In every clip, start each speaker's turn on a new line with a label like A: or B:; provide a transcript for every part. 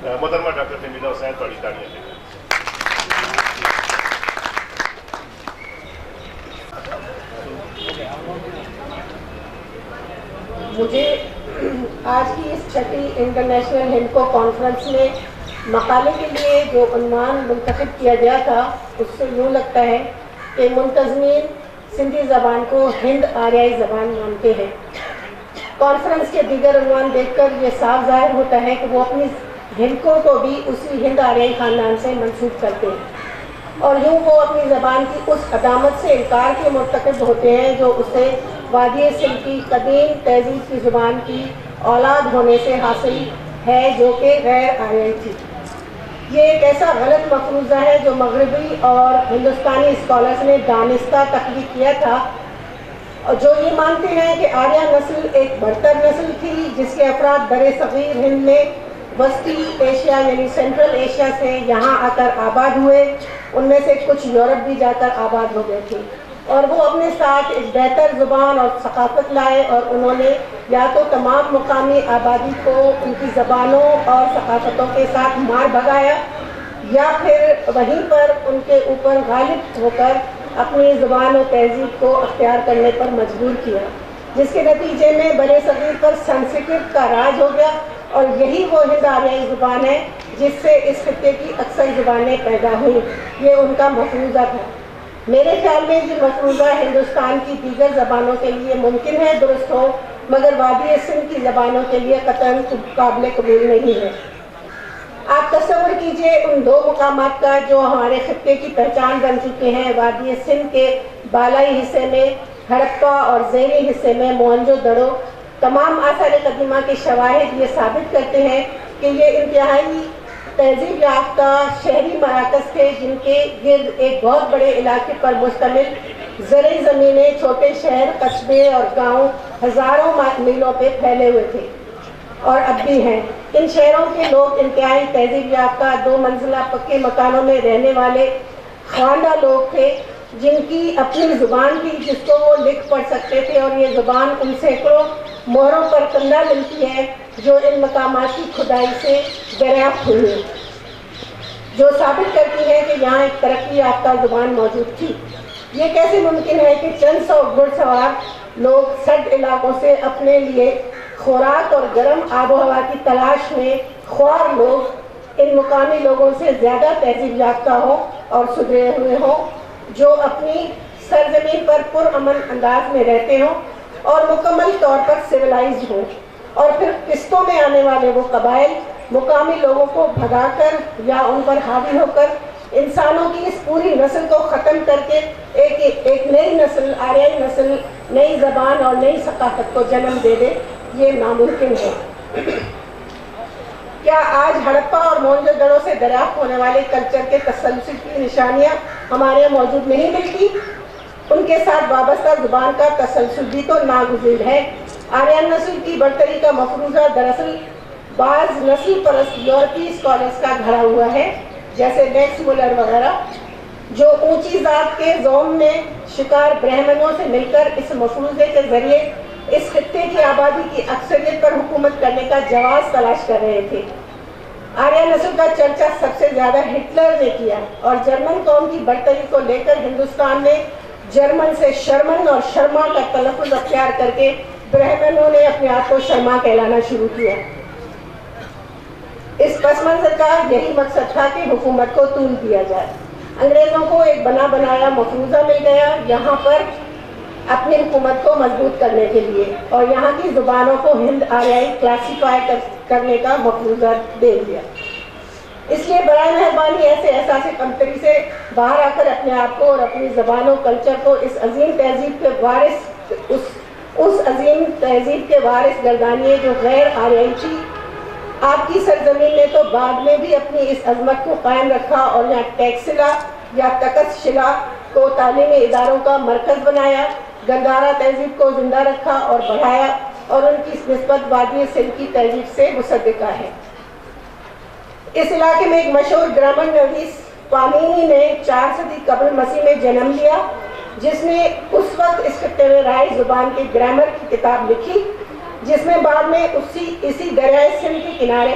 A: محترمہ ڈاکٹر فہمیدہ حسین بڑی تالیاں دیں.
B: مجھے آج کی اس چھٹی انٹرنیشنل ہندکو کانفرنس میں مقالے کے لیے جو عنوان منتخب کیا گیا تھا اس سے یوں لگتا ہے کہ منتظمین سندھی زبان کو ہند آریائی زبان مانتے ہیں. کانفرنس کے دیگر عنوان دیکھ کر یہ صاف ظاہر ہوتا ہے کہ وہ اپنی ہندکو کو بھی اسی ہند آریائی خاندان سے منسوب کرتے ہیں اور یوں وہ اپنی زبان کی اس عدامت سے انکار کے مرتکب ہوتے ہیں جو اسے وادی سندھ کی قدیم تہذیب کی زبان کی اولاد ہونے سے حاصل ہے جو کہ غیر آریائی تھی. یہ ایک ایسا غلط مفروضہ ہے جو مغربی اور ہندوستانی اسکالرس نے دانستہ تخلیق کیا تھا اور جو یہ مانتے ہیں کہ آریہ نسل ایک برتر نسل تھی جس کے افراد بر صغیر ہند میں وسطی ایشیا یعنی سینٹرل ایشیا سے یہاں آ کر آباد ہوئے. ان میں سے کچھ یورپ بھی جا کر آباد ہو گئے تھے اور وہ اپنے ساتھ ایک بہتر زبان اور ثقافت لائے اور انہوں نے یا تو تمام مقامی آبادی کو ان کی زبانوں اور ثقافتوں کے ساتھ مار بھگایا یا پھر وہیں پر ان کے اوپر غالب ہو کر اپنی زبان و تہذیب کو اختیار کرنے پر مجبور کیا جس کے نتیجے میں بر صغیر پر سنسکرت کا راج ہو گیا اور یہی وہ ہند آریائی زبان ہے جس سے اس خطے کی اکثر زبانیں پیدا ہوئیں. یہ ان کا مفروضہ تھا. میرے خیال میں یہ مفروضہ ہندوستان کی دیگر زبانوں کے لیے ممکن ہے درست ہو مگر وادی سندھ کی زبانوں کے لیے قطعاً قابل قبول نہیں ہے. آپ تصور کیجئے ان دو مقامات کا جو ہمارے خطے کی پہچان بن چکے ہیں. وادی سندھ کے بالائی حصے میں ہڑپا اور زیریں حصے میں موہنجو دڑو. تمام آثار قدیمہ کے شواہد یہ ثابت کرتے ہیں کہ یہ انتہائی تہذیب یافتہ شہری مراکز تھے جن کے گرد ایک بہت بڑے علاقے پر مشتمل زرعی زمینیں، چھوٹے شہر، قصبے اور گاؤں ہزاروں میلوں پہ پھیلے ہوئے تھے اور اب بھی ہیں. ان شہروں کے لوگ انتہائی تہذیب یافتہ 2 منزلہ پکے مکانوں میں رہنے والے خواندہ لوگ تھے جن کی اپنی زبان تھی جس کو وہ لکھ پڑھ سکتے تھے اور یہ زبان ان سینکڑوں مہروں پر کندہ ملتی ہے جو ان مقامات کی کھدائی سے دریافت ہوئی ہے جو ثابت کرتی ہے کہ یہاں ایک ترقی یافتہ زبان موجود تھی. یہ کیسے ممکن ہے کہ چند سو گھڑ سوار لوگ سرد علاقوں سے اپنے لیے خوراک اور گرم آب و ہوا کی تلاش میں خوار لوگ ان مقامی لوگوں سے زیادہ تہذیب یافتہ ہوں اور سدھرے ہوئے ہوں جو اپنی سرزمین پر پرامن انداز میں رہتے ہوں اور مکمل طور پر سویلائزڈ ہوں اور پھر قسطوں میں آنے والے وہ قبائل مقامی لوگوں کو بھگا کر یا ان پر حاوی ہو کر انسانوں کی اس پوری نسل کو ختم کر کے ایک نئی نسل، آریائی نسل، نئی زبان اور نئی ثقافت کو جنم دے دے. یہ ناممکن ہے. کیا آج ہڑپا اور موہنجو دڑو سے دریافت ہونے والے کلچر کے تسلسل کی نشانیاں ہمارے یہاں موجود نہیں ملتی؟ ان کے ساتھ وابستہ زبان کا تسلسل بھی تو ناگزیر ہے. آریان نسل کی برتری کا مفروضہ دراصل بعض نسل پرست یورپی اسکالرس کا گھڑا ہوا ہے جیسے میکس مولر وغیرہ جو اونچی ذات کے زوم میں شکار برہمنوں سے مل کر اس مفروضے کے ذریعے اس خطے کی آبادی کی اکثریت پر حکومت کرنے کا جواز تلاش کر رہے تھے. آریہ نسل کا چرچا سب سے زیادہ ہٹلر نے کیا اور جرمن قوم کی برتری کو لے کر ہندوستان میں جرمن سے شرمن اور شرما کا تلفظ اختیار کر کے برہمنوں نے اپنے آپ کو شرما کہلانا شروع کیا. اس پس منظر کا یہی مقصد تھا کہ حکومت کو طول دیا جائے. انگریزوں کو ایک بنا بنایا مفروضہ مل گیا یہاں پر اپنی حکومت کو مضبوط کرنے کے لیے اور یہاں کی زبانوں کو ہند آریائی کلاسیفائی کرنے کا مفروضہ دے دیا. اس لیے برائے مہربانی ایسے احساس کمتری سے باہر آ کر اپنے آپ کو اور اپنی زبان و کلچر کو اس عظیم تہذیب کے وارث گردانیے جو غیر آریائی تھی. آپ کی سرزمین نے تو بعد میں بھی اپنی اس عظمت کو قائم رکھا اور یہاں ٹیکسلا یا تکس شلا کو تعلیمی اداروں کا مرکز بنایا، گندھارا تہذیب کو زندہ رکھا اور بڑھایا اور ان کی نسبت وادی سندھ کی تہذیب سے مصدقہ ہے. اس علاقے میں ایک مشہور گرامر نویس پامینی نے 4 صدی قبل مسیح میں جنم لیا جس نے اس وقت اس خطے میں رائج زبان کی گرامر کی کتاب لکھی جس میں بعد میں اسی دریائے سندھ کے کنارے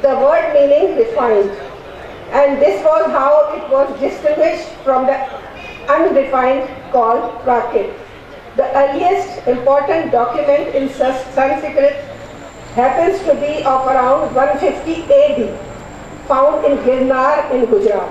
B: the word meaning refined, and this was how it was distinguished from the unrefined called Prakrit. The earliest important document in Sanskrit happens to be of around 150 AD, found in Girnar in Gujarat.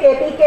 B: KPK,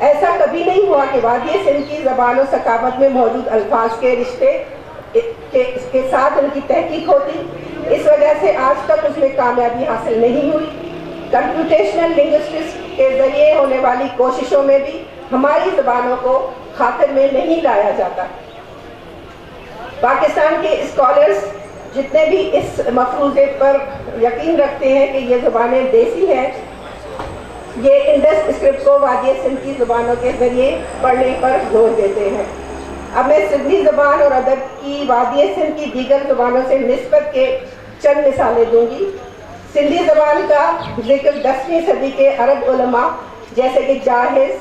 B: ایسا کبھی نہیں ہوا کہ وادی سندھ کی زبان و ثقافت میں موجود الفاظ کے رشتے کے ساتھ ان کی تحقیق ہوتی. اس وجہ سے آج تک اس میں کامیابی حاصل نہیں ہوئی. کمپیوٹیشنل لنگوسٹکس کے ذریعے ہونے والی کوششوں میں بھی ہماری زبانوں کو خاطر میں نہیں لایا جاتا. پاکستان کے اسکالرز جتنے بھی اس مفروضے پر یقین رکھتے ہیں کہ یہ زبانیں دیسی ہیں، یہ انڈس اسکرپٹ کو وادی سندھ کی زبانوں کے ذریعے پڑھنے پر زور دیتے ہیں. اب میں سندھی زبان اور ادب کی وادی سندھ کی دیگر زبانوں سے نسبت کے چند مثالیں دوں گی. سندھی زبان کا ذکر 10ویں صدی کے عرب علماء جیسے کہ جاہز،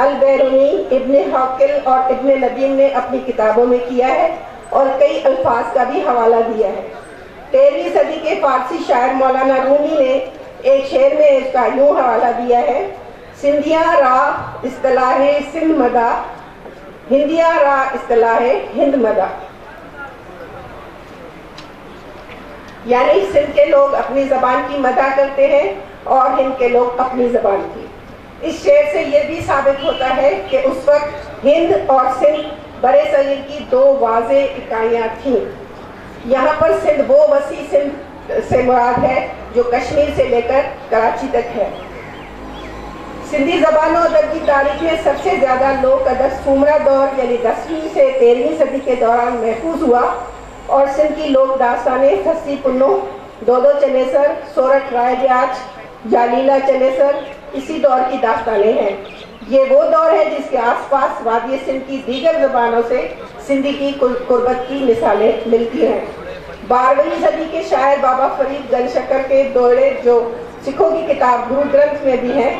B: البیرونی، ابن حاکل اور ابن ندیم نے اپنی کتابوں میں کیا ہے اور کئی الفاظ کا بھی حوالہ دیا ہے. 13ویں صدی کے فارسی شاعر مولانا رومی نے ایک شعر میں اس کا یوں حوالہ دیا ہے: سندھیا را اصطلاح سندھ مدا، ہندیا را اصطلاح ہند مدا. یعنی سندھ کے لوگ اپنی زبان کی مدح کرتے ہیں اور ہند کے لوگ اپنی زبان کی. اس شعر سے یہ بھی ثابت ہوتا ہے کہ اس وقت ہند اور سندھ برے صغیر کی دو واضح اکائیاں تھیں. یہاں پر سندھ وہ وسیع سندھ سے مراد ہے جو کشمیر سے لے کر کراچی تک ہے. سندھی زبان و ادب کی تاریخ میں سب سے زیادہ لوک ادب سومرا دور یعنی 10ویں سے 13ویں صدی کے دوران محفوظ ہوا، اور سندھ کی لوک داستانیں سسی پنو، دودو چنیسر، سورٹ رائے بیاج، جالیلا چنیسر اسی دور کی داستانیں ہیں. یہ وہ دور ہے جس کے آس پاس وادی سندھ کی دیگر زبانوں سے سندھی کی قربت کی مثالیں ملتی ہیں. 12ویں صدی کے شاعر بابا فرید گن شکر کے دوڑے جو سکھوں کی کتاب گرو گرنتھ میں بھی ہیں،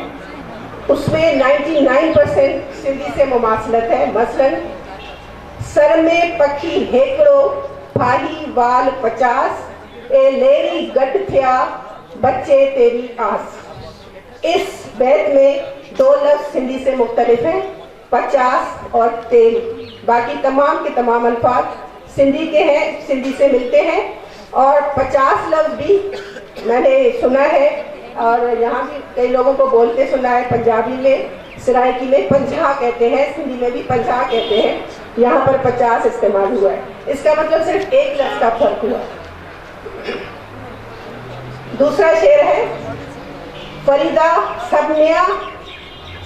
B: اس میں 99% سندھی سے مماثلت ہے. مثلاً سر میں پکھی ہیکڑو، پھاہی وال 50، اے لیری گڈ تھیا بچے تیری آس. اس بیت میں 2 لفظ سندھی سے مختلف ہیں، 50 اور تیل. باقی تمام کے تمام الفاظ سندھی کے ہیں، سندھی سے ملتے ہیں. اور 50 لفظ بھی میں نے سنا ہے اور یہاں بھی کئی لوگوں کو بولتے سنا ہے. پنجابی میں سرائکی میں 50 کہتے ہیں، سندھی میں بھی 50 کہتے ہیں. یہاں پر 50 استعمال ہوا ہے. اس کا مطلب صرف ایک لفظ کا فرق ہوا. دوسرا شعر ہے: فریدا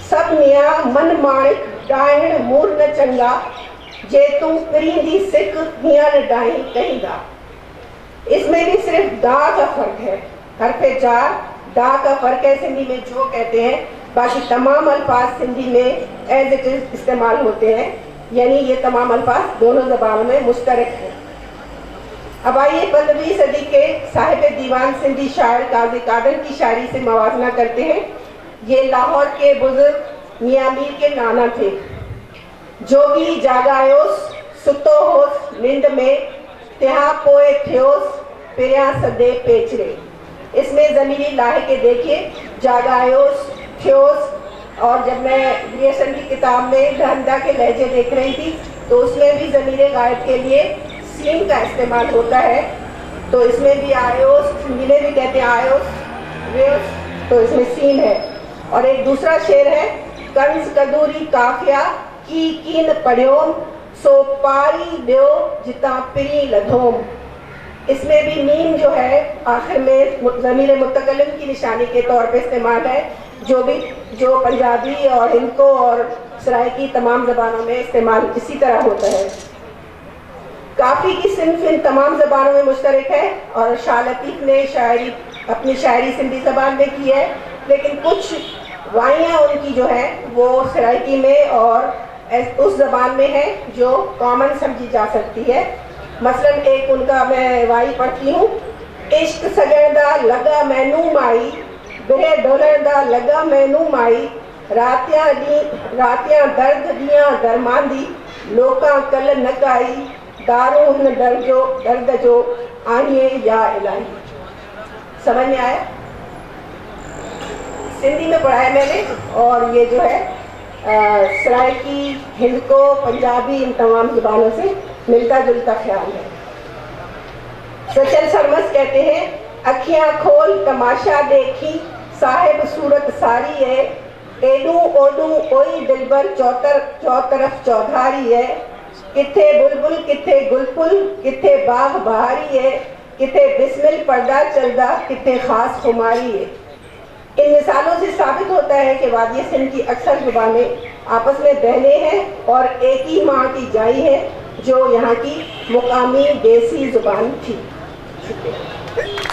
B: سب نیا من مانک ڈائن مور نہ چنگا، جے تم پریندی سکھ ہیاں نہ ڈائیں کہیں دا. اس میں بھی صرف دا کا فرق ہے، حرف جار دا کا فرق ہے. سندھی میں جو کہتے ہیں، باقی تمام الفاظ سندھی میں ایز اٹ از استعمال ہوتے ہیں. یعنی یہ تمام الفاظ دونوں زبانوں میں مشترک ہیں. اب آئیے 15ویں صدی کے صاحب دیوان سندھی شاعر قاضی قادر کی شاعری سے موازنہ کرتے ہیں. یہ لاہور کے بزرگ میاں میر کے نانا تھے. جوگی جاگایوس ستو ہوس نند میں، تہا پوئے تھیوس پریاں سدے پیچرے. اس میں ضمیری لاحقے دیکھیے، جاگایوس، تھیوس. اور جب میں گریسن کی کتاب میں لہندہ کے لہجے دیکھ رہی تھی تو اس میں بھی ضمیر غائب کے لیے سین کا استعمال ہوتا ہے. تو اس میں بھی آیوس، ہندی میں بھی کہتے ہیں آیوس ویوس، تو اس میں سین ہے. اور ایک دوسرا شعر ہے: کنز کدوری کافیہ کی کین پڑھیوم، سو پاری دیو جتا پری لدھوم. اس میں بھی میم جو ہے آخر میں ضمیر متکلم کی نشانی کے طور پہ استعمال ہے، جو پنجابی اور ہندکو اور سرائکی تمام زبانوں میں استعمال اسی طرح ہوتا ہے. کافی کی صنف ان تمام زبانوں میں مشترک ہے اور شاہ لطیف نے اپنی شاعری سندھی زبان میں کی ہے، لیکن کچھ وائیاں ان کی جو ہیں وہ سرائکی میں اور اس زبان میں ہے جو کامن سمجھی جا سکتی ہے. مثلاً ایک ان کا میں وائی پڑھتی ہوں: عشق سجن دا لگا مینو مائی، برے ڈولن دا لگا مینو مائی، راتیاں درد دیاں درماندی، لوکاں کل نگائی، دارو ہن درد جو آئیے یا الہی. سمجھ میں آیا؟ سندھی میں پڑھا ہے میں نے، اور یہ جو ہے سرائکی، ہندکو، پنجابی ان تمام زبانوں سے ملتا جلتا خیال ہے. سچل سرمس کہتے ہیں: اکھیاں کھول تماشا دیکھی، صاحب صورت ساری ہے، ایڈو اوڈو اوئی دلبر چوطرف چودھاری ہے، کتھے بلبل کتھے گلپل کتھے باغ بہاری ہے، کتھے بسمل پردہ چلدا کتھے خاص خماری ہے۔ ان مثالوں سے ثابت ہوتا ہے کہ وادی سندھ کی اکثر زبانیں آپس میں بہنے ہیں اور ایک ہی ماں کی جائی ہے جو یہاں کی مقامی دیسی زبان تھی۔ شکریہ۔